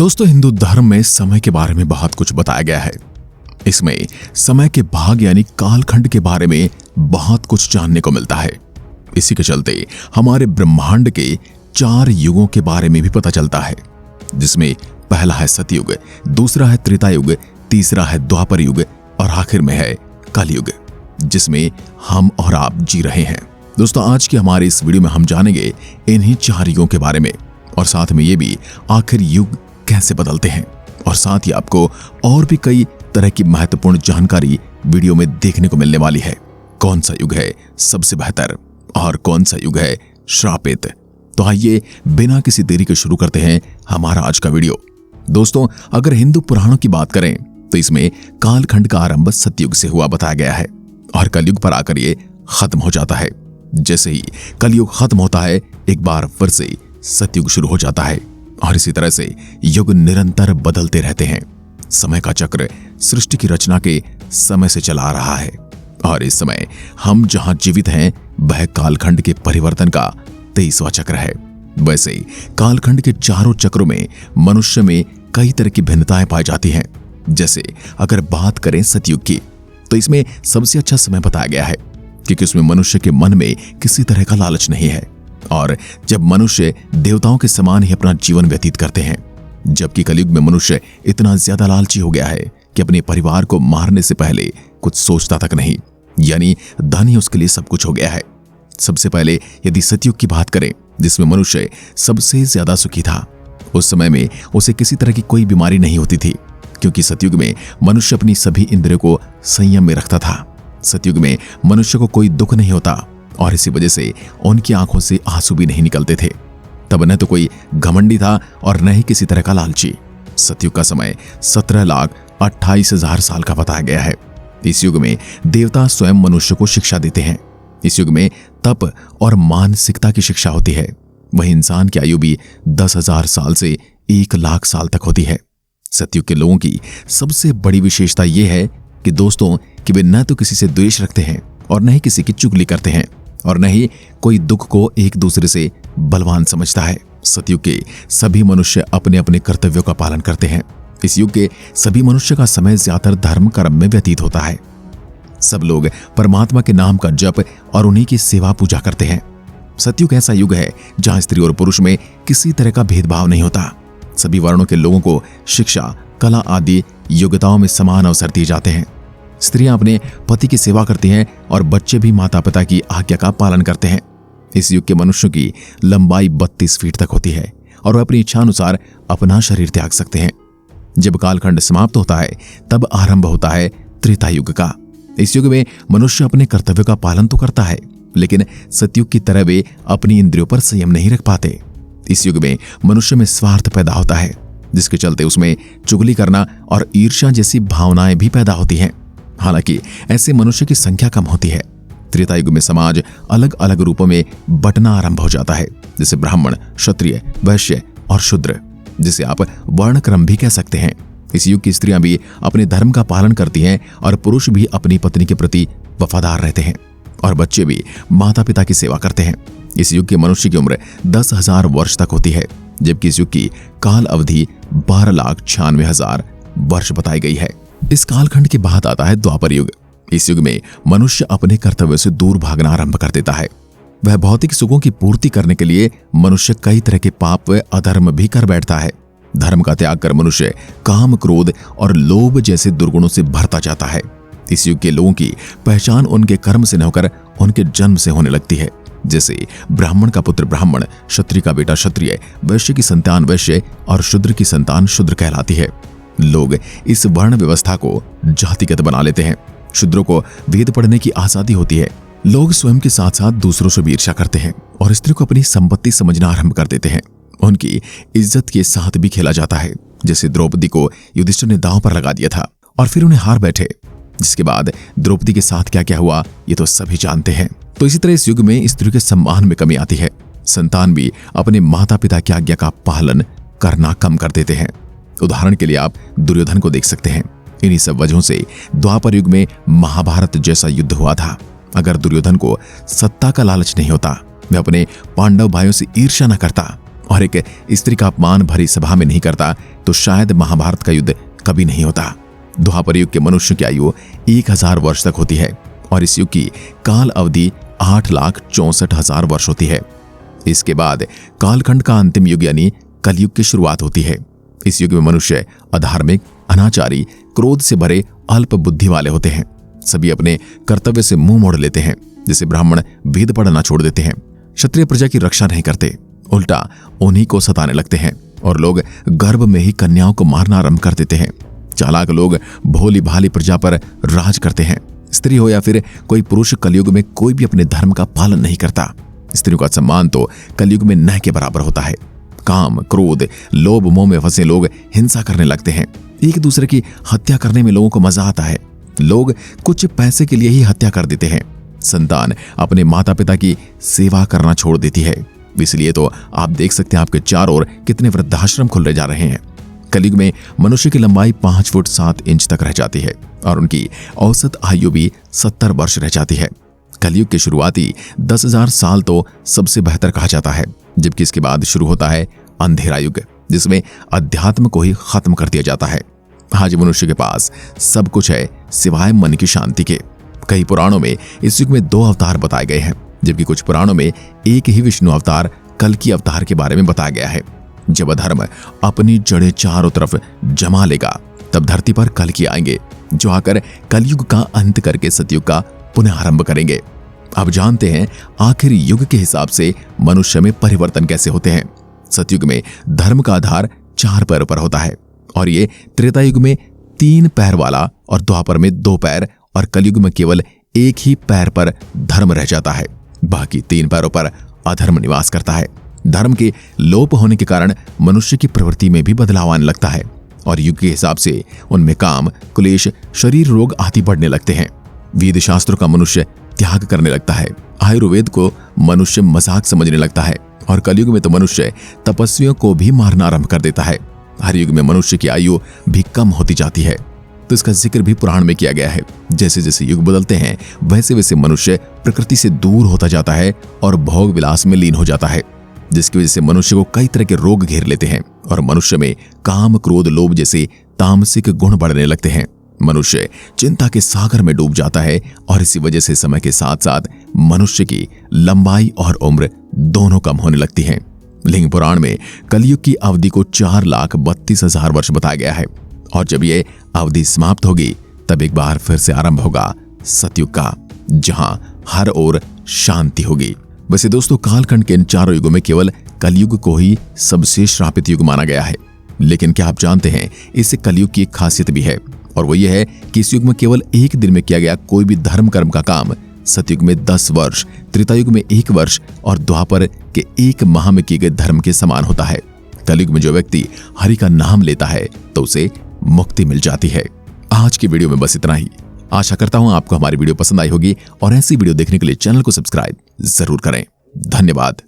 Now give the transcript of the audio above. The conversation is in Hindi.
दोस्तों, हिंदू धर्म में समय के बारे में बहुत कुछ बताया गया है। इसमें समय के भाग यानी कालखंड के बारे में बहुत कुछ जानने को मिलता है। इसी के चलते हमारे ब्रह्मांड के 4 युगों के बारे में भी पता चलता है, जिसमें पहला है सतयुग, दूसरा है त्रेता युग, तीसरा है द्वापर युग और आखिर में है कलयुग, जिसमें हम और आप जी रहे हैं। दोस्तों, आज की हमारे इस वीडियो में हम जानेंगे इन्हीं 4 युगों के बारे में और साथ में ये भी आखिर युग कैसे बदलते हैं, और साथ ही आपको और भी कई तरह की महत्वपूर्ण जानकारी वीडियो में देखने को मिलने वाली है। कौन सा युग है सबसे बेहतर और कौन सा युग है श्रापित। तो आइए बिना किसी देरी के शुरू करते हैं हमारा आज का वीडियो। दोस्तों, अगर हिंदू पुराणों की बात करें तो इसमें कालखंड का आरंभ सतयुग से हुआ बताया गया है और कलयुग पर आकर ये खत्म हो जाता है। जैसे ही कलयुग खत्म होता है, एक बार फिर से सतयुग शुरू हो जाता है और इसी तरह से युग निरंतर बदलते रहते हैं। समय का चक्र सृष्टि की रचना के समय से चला आ रहा है और इस समय हम जहां जीवित हैं वह कालखंड के परिवर्तन का 23वां चक्र है। वैसे कालखंड के चारों चक्रों में मनुष्य में कई तरह की भिन्नताएं पाई जाती हैं। जैसे अगर बात करें सतयुग की, तो इसमें सबसे अच्छा समय बताया गया है क्योंकि उसमें मनुष्य के मन में किसी तरह का लालच नहीं है और जब मनुष्य देवताओं के समान ही अपना जीवन व्यतीत करते हैं। जबकि कलयुग में मनुष्य इतना ज्यादा लालची हो गया है कि अपने परिवार को मारने से पहले कुछ सोचता तक नहीं, यानी धन ही उसके लिए सब कुछ हो गया है। सबसे पहले यदि सतयुग की बात करें, जिसमें मनुष्य सबसे ज्यादा सुखी था, उस समय में उसे किसी तरह की कोई बीमारी नहीं होती थी क्योंकि सतयुग में मनुष्य अपनी सभी इंद्रियों को संयम में रखता था। सतयुग में मनुष्य को कोई दुख नहीं होता और इसी वजह से उनकी आंखों से आंसू भी नहीं निकलते थे। तब न तो कोई घमंडी था और न ही किसी तरह का लालची। सतयुग का समय 17,28,000 साल का बताया गया है। इस युग में देवता स्वयं मनुष्य को शिक्षा देते हैं। इस युग में तप और मानसिकता की शिक्षा होती है। वहीं इंसान की आयु भी 10,000 साल से 1,00,000 साल तक होती है। सतयुग के लोगों की सबसे बड़ी विशेषता यह है कि दोस्तों कि वे न तो किसी से द्वेष रखते हैं और न ही किसी की चुगली करते हैं और न ही कोई दुख को एक दूसरे से बलवान समझता है। सतयुग के सभी मनुष्य अपने अपने कर्तव्यों का पालन करते हैं। इस युग के सभी मनुष्य का समय ज्यादातर धर्म कर्म में व्यतीत होता है। सब लोग परमात्मा के नाम का जप और उन्हीं की सेवा पूजा करते हैं। सतयुग ऐसा युग है जहां स्त्री और पुरुष में किसी तरह का भेदभाव नहीं होता। सभी वर्णों के लोगों को शिक्षा, कला आदि योग्यताओं में समान अवसर दिए जाते हैं। स्त्रियां अपने पति की सेवा करती हैं और बच्चे भी माता पिता की आज्ञा का पालन करते हैं। इस युग के मनुष्यों की लंबाई 32 फीट तक होती है और वह अपनी इच्छानुसार अपना शरीर त्याग सकते हैं। जब कालखंड समाप्त होता है तब आरंभ होता है त्रेता युग का। इस युग में मनुष्य अपने कर्तव्यों का पालन तो करता है, लेकिन सतयुग की तरह वे अपनी इंद्रियों पर संयम नहीं रख पाते। इस युग में मनुष्य में स्वार्थ पैदा होता है, जिसके चलते उसमें चुगली करना और ईर्ष्या जैसी भावनाएं भी पैदा होती हैं। हालांकि ऐसे मनुष्य की संख्या कम होती है। त्रेता युग में समाज अलग अलग रूपों में बंटना आरंभ हो जाता है, जैसे ब्राह्मण, क्षत्रिय, वैश्य और शूद्र, जिसे आप वर्ण क्रम भी कह सकते हैं। इस युग की स्त्रियां भी अपने धर्म का पालन करती हैं और पुरुष भी अपनी पत्नी के प्रति वफादार रहते हैं और बच्चे भी माता पिता की सेवा करते हैं। इस युग के मनुष्य की उम्र 10,000 वर्ष तक होती है, जबकि इस युग की काल अवधि 12,96,000 वर्ष बताई गई है। इस कालखंड के बाद आता है द्वापर युग। इस युग में मनुष्य अपने कर्तव्य से दूर भागना आरंभ कर देता है। वह भौतिक सुखों की पूर्ति करने के लिए मनुष्य कई तरह के पाप व अधर्म भी कर बैठता है। धर्म का त्याग कर मनुष्य काम, क्रोध और लोभ जैसे दुर्गुणों से भरता जाता है। इस युग के लोगों की पहचान उनके कर्म से न होकर उनके जन्म से होने लगती है। जैसे ब्राह्मण का पुत्र ब्राह्मण, क्षत्रिय का बेटा क्षत्रिय, वैश्य की संतान वैश्य और शूद्र की संतान शूद्र कहलाती है। लोग इस वर्ण व्यवस्था को जातिगत बना लेते हैं। शूद्रों को वेद पढ़ने की आजादी होती है। लोग स्वयं के साथ साथ दूसरों से भी ईर्ष्या करते हैं और स्त्री को अपनी संपत्ति समझना आरंभ कर देते हैं। उनकी इज्जत के साथ भी खेला जाता है। जैसे द्रौपदी को युधिष्ठिर ने दांव पर लगा दिया था और फिर उन्हें हार बैठे, जिसके बाद द्रौपदी के साथ क्या क्या हुआ ये तो सभी जानते हैं। तो इसी तरह इस युग में स्त्री के सम्मान में कमी आती है। संतान भी अपने माता पिता की आज्ञा का पालन करना कम कर देते हैं। उदाहरण के लिए आप दुर्योधन को देख सकते हैं। इन्हीं सब वजहों से द्वापर युग में महाभारत जैसा युद्ध हुआ था। अगर दुर्योधन को सत्ता का लालच नहीं होता, वह अपने पांडव भाइयों से ईर्ष्या न करता और एक स्त्री का अपमान भरी सभा में नहीं करता तो शायद महाभारत का युद्ध कभी नहीं होता। द्वापर युग के मनुष्य की आयु 1000 वर्ष तक होती है और इस युग की काल अवधि 8,64,000 वर्ष होती है। इसके बाद कालखंड का अंतिम युग यानी कलयुग की शुरुआत होती है। इस युग में मनुष्य अधार्मिक, अनाचारी, क्रोध से भरे, अल्प बुद्धि वाले होते हैं। सभी अपने कर्तव्य से मुंह मोड़ लेते हैं। जैसे ब्राह्मण वेद पढ़ना छोड़ देते हैं, क्षत्रिय प्रजा की रक्षा नहीं करते, उल्टा उन्हीं को सताने लगते हैं और लोग गर्भ में ही कन्याओं को मारना आरंभ कर देते हैं। चालाक लोग भोली भाली प्रजा पर राज करते हैं। स्त्री हो या फिर कोई पुरुष, कलयुग में कोई भी अपने धर्म का पालन नहीं करता। स्त्रियों का सम्मान तो कलयुग में न के बराबर होता है। काम, क्रोध, लोभ, मोह में फंसे लोग हिंसा करने लगते हैं। एक दूसरे की हत्या करने में लोगों को मजा आता है। लोग कुछ पैसे के लिए ही हत्या कर देते हैं। संतान अपने माता पिता की सेवा करना छोड़ देती है। इसलिए तो आप देख सकते हैं आपके चारों ओर कितने वृद्धाश्रम खुल जा रहे हैं। कलयुग में मनुष्य की लंबाई 5 फुट 7 इंच तक रह जाती है और उनकी औसत आयु भी 70 वर्ष रह जाती है। कलयुग के शुरुआती 10,000 साल तो सबसे बेहतर कहा जाता है, जबकि इसके बाद शुरू होता है अंधेरा युग, जिसमें अध्यात्म को ही खत्म कर दिया जाता है। आज मनुष्य के पास सब कुछ है सिवाय मन की शांति के। कई पुराणों में इस युग में 2 अवतार बताए गए हैं, जबकि कुछ पुराणों में एक ही विष्णु अवतार कल्कि अवतार के बारे में बताया गया है। जब अधर्म अपनी जड़ें चारों तरफ जमा लेगा तब धरती पर कल्कि आएंगे, जो आकर कलयुग का अंत करके सतयुग का पुनः आरंभ करेंगे। अब जानते हैं आखिर युग के हिसाब से मनुष्य में परिवर्तन कैसे होते हैं। सतयुग में धर्म का आधार 4 पैरों पर होता है और ये त्रेता युग में 3 पैर वाला और द्वापर में 2 पैर और कलयुग में केवल 1 ही पैर पर धर्म रह जाता है। बाकी 3 पैरों पर अधर्म निवास करता है। धर्म के लोप होने के कारण मनुष्य की प्रवृत्ति में भी बदलाव आने लगता है और युग के हिसाब से उनमें काम, क्लेश, शरीर रोग आदि बढ़ने लगते हैं। वेद शास्त्रों का मनुष्य त्याग करने लगता है। आयुर्वेद को मनुष्य मजाक समझने लगता है और कलयुग में तो मनुष्य तपस्वियों को भी मारना आरंभ कर देता है। हर युग में मनुष्य की आयु भी कम होती जाती है, तो इसका जिक्र भी पुराण में किया गया है। जैसे जैसे युग बदलते हैं वैसे वैसे मनुष्य प्रकृति से दूर होता जाता है और भोग विलास में लीन हो जाता है, जिसकी वजह से मनुष्य को कई तरह के रोग घेर लेते हैं और मनुष्य में काम, क्रोध, लोभ जैसे तामसिक गुण बढ़ने लगते हैं। मनुष्य चिंता के सागर में डूब जाता है और इसी वजह से समय के साथ साथ मनुष्य की लंबाई और उम्र दोनों कम होने लगती हैं। लिंग पुराण में कलयुग की अवधि को 4,32,000 वर्ष बताया गया है और जब ये अवधि समाप्त होगी तब एक बार फिर से आरंभ होगा सतयुग का, जहां हर ओर शांति होगी। वैसे दोस्तों, कालखंड के इन 4 युगों में केवल कलयुग को ही सबसे श्रापित युग माना गया है, लेकिन क्या आप जानते हैं इससे कलयुग की एक खासियत भी है और वो ये है कि इस युग में केवल एक दिन में किया गया कोई भी धर्म कर्म का काम सतयुग में 10 वर्ष, त्रेतायुग में 1 वर्ष और द्वापर के 1 माह में किए गए धर्म के समान होता है। कलयुग में जो व्यक्ति हरि का नाम लेता है तो उसे मुक्ति मिल जाती है। आज की वीडियो में बस इतना ही। आशा करता हूं आपको हमारी वीडियो पसंद आई होगी और ऐसी वीडियो देखने के लिए चैनल को सब्सक्राइब जरूर करें। धन्यवाद।